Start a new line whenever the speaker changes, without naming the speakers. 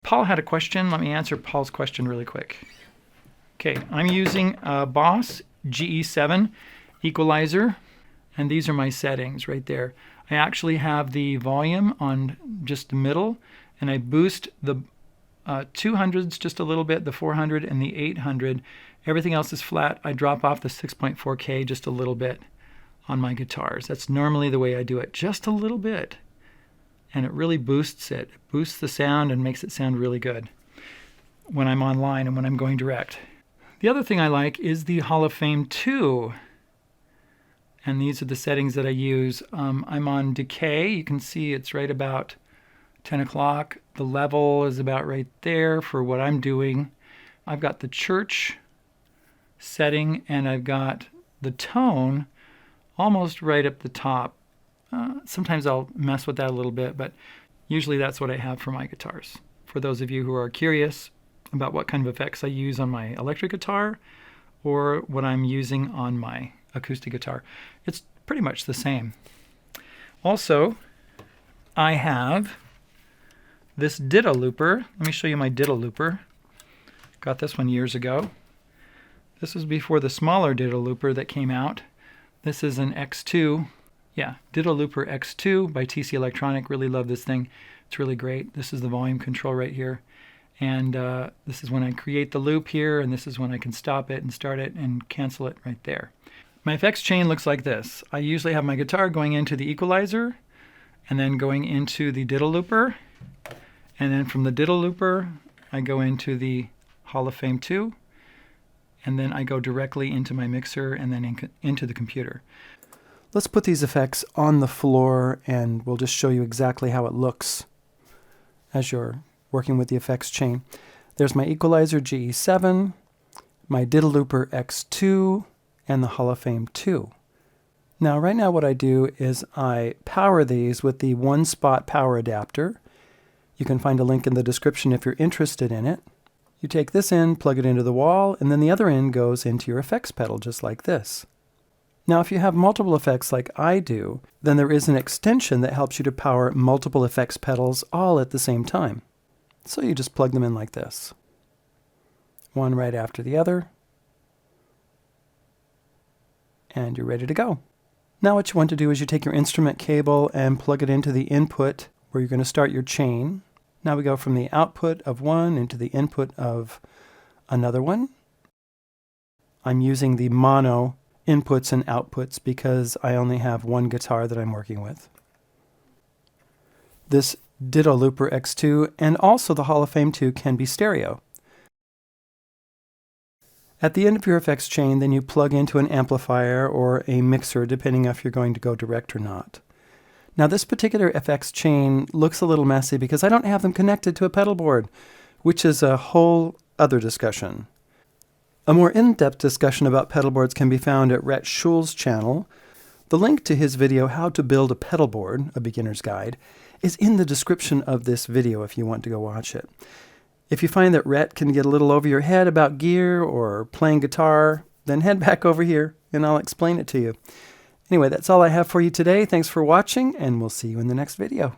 Paul had a question. Let me answer Paul's question really quick. Okay, I'm using a Boss GE7 equalizer, and these are my settings right there. I actually have the volume on just the middle, and I boost the 200s just a little bit, the 400 and the 800. Everything else is flat. I drop off the 6.4K just a little bit on my guitars. That's normally the way I do it, just a little bit. And it really boosts it. It boosts the sound and makes it sound really good when I'm online and when I'm going direct. The other thing I like is the Hall of Fame 2. And these are the settings that I use. I'm on decay. You can see it's right about 10 o'clock. The level is about right there for what I'm doing. I've got the church setting, and I've got the tone almost right up the top. Sometimes I'll mess with that a little bit, but usually that's what I have for my guitars. For those of you who are curious about what kind of effects I use on my electric guitar or what I'm using on my acoustic guitar, it's pretty much the same. Also, I have this ditto looper. Let me show you my ditto looper. Got this one years ago. This was before the smaller ditto looper that came out. This is an X2. Yeah, Ditto Looper X2 by TC Electronic. Really love this thing. It's really great. This is the volume control right here. And this is when I create the loop here, and this is when I can stop it and start it and cancel it right there. My effects chain looks like this. I usually have my guitar going into the equalizer, and then going into the Ditto Looper. And then from the Ditto Looper, I go into the Hall of Fame 2. And then I go directly into my mixer and then into the computer. Let's put these effects on the floor, and we'll just show you exactly how it looks as you're working with the effects chain. There's my equalizer GE7, my Ditto Looper X2, and the Hall of Fame 2. Now, right now what I do is I power these with the one-spot power adapter. You can find a link in the description if you're interested in it. You take this end, plug it into the wall, and then the other end goes into your effects pedal, just like this. Now, if you have multiple effects like I do, then there is an extension that helps you to power multiple effects pedals all at the same time. So you just plug them in like this. One right after the other. And you're ready to go. Now what you want to do is you take your instrument cable and plug it into the input where you're going to start your chain. Now we go from the output of one into the input of another one. I'm using the mono inputs and outputs because I only have one guitar that I'm working with. This Ditto Looper X2 and also the Hall of Fame 2 can be stereo. At the end of your effects chain, then you plug into an amplifier or a mixer depending if you're going to go direct or not. Now this particular effects chain looks a little messy because I don't have them connected to a pedal board, which is a whole other discussion. A more in-depth discussion about pedal boards can be found at Rhett Shull's channel. The link to his video, How to Build a Pedal Board, a Beginner's Guide, is in the description of this video if you want to go watch it. If you find that Rhett can get a little over your head about gear or playing guitar, then head back over here and I'll explain it to you. Anyway, that's all I have for you today. Thanks for watching, and we'll see you in the next video.